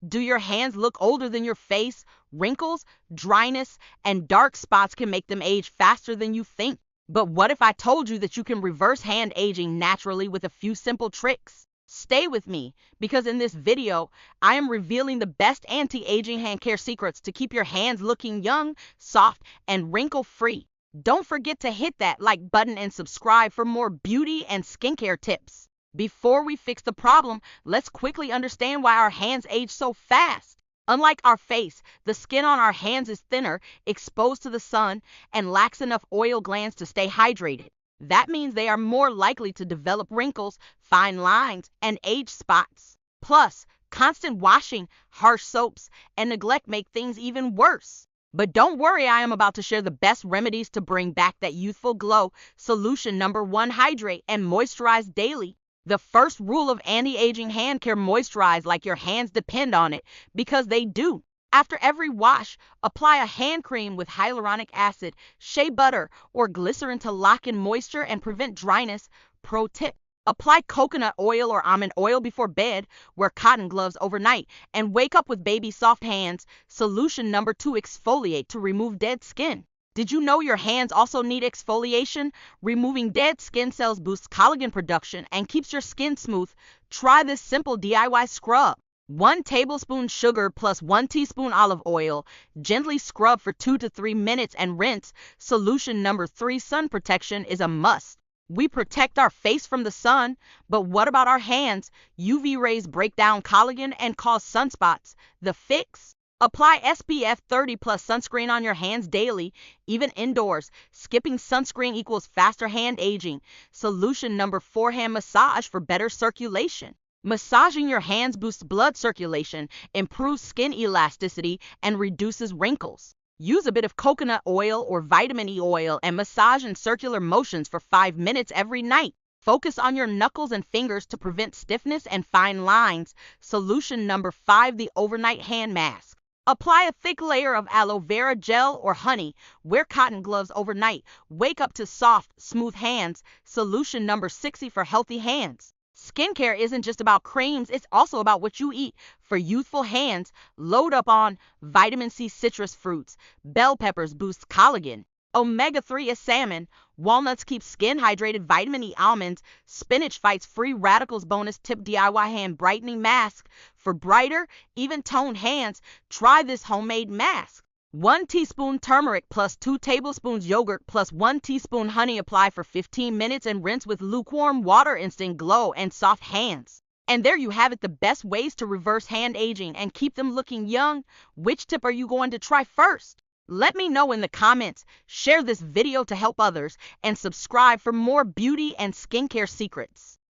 Do your hands look older than your face? Wrinkles, dryness, and dark spots can make them age faster than you think. But what if I told you that you can reverse hand aging naturally with a few simple tricks? Stay with me, because in this video, I am revealing the best anti-aging hand care secrets to keep your hands looking young, soft, and wrinkle-free. Don't forget to hit that like button and subscribe for more beauty and skincare tips. Before we fix the problem, let's quickly understand why our hands age so fast. Unlike our face, the skin on our hands is thinner, exposed to the sun, and lacks enough oil glands to stay hydrated. That means they are more likely to develop wrinkles, fine lines, and age spots. Plus, constant washing, harsh soaps, and neglect make things even worse. But don't worry, I am about to share the best remedies to bring back that youthful glow. Solution number 1: hydrate and moisturize daily. The first rule of anti-aging hand care: moisturize like your hands depend on it, because they do. After every wash, apply a hand cream with hyaluronic acid, shea butter, or glycerin to lock in moisture and prevent dryness. Pro tip: apply coconut oil or almond oil before bed, wear cotton gloves overnight, and wake up with baby soft hands. Solution number 2: exfoliate to remove dead skin. Did you know your hands also need exfoliation? Removing dead skin cells boosts collagen production and keeps your skin smooth. Try this simple DIY scrub. 1 tablespoon sugar plus 1 teaspoon olive oil. Gently scrub for 2 to 3 minutes and rinse. Solution number 3: sun protection is a must. We protect our face from the sun, but what about our hands? UV rays break down collagen and cause sunspots. The fix? Apply SPF 30 plus sunscreen on your hands daily, even indoors. Skipping sunscreen equals faster hand aging. Solution number 4: hand massage for better circulation. Massaging your hands boosts blood circulation, improves skin elasticity, and reduces wrinkles. Use a bit of coconut oil or vitamin E oil and massage in circular motions for 5 minutes every night. Focus on your knuckles and fingers to prevent stiffness and fine lines. Solution number 5: the overnight hand mask. Apply a thick layer of aloe vera gel or honey. Wear cotton gloves overnight. Wake up to soft, smooth hands. Solution number 6: for healthy hands. Skincare isn't just about creams, it's also about what you eat. For youthful hands, load up on vitamin C citrus fruits. Bell peppers boost collagen. Omega-3 is salmon. Walnuts keep skin hydrated. Vitamin E almonds. Spinach fights free radicals. Bonus tip: DIY hand brightening mask. For brighter, even toned hands, try this homemade mask. 1 teaspoon turmeric plus 2 tablespoons yogurt plus 1 teaspoon honey. Apply for 15 minutes and rinse with lukewarm water. Instant glow and soft hands. And there you have it, the best ways to reverse hand aging and keep them looking young. Which tip are you going to try first? Let me know in the comments. Share this video to help others and subscribe for more beauty and skincare secrets.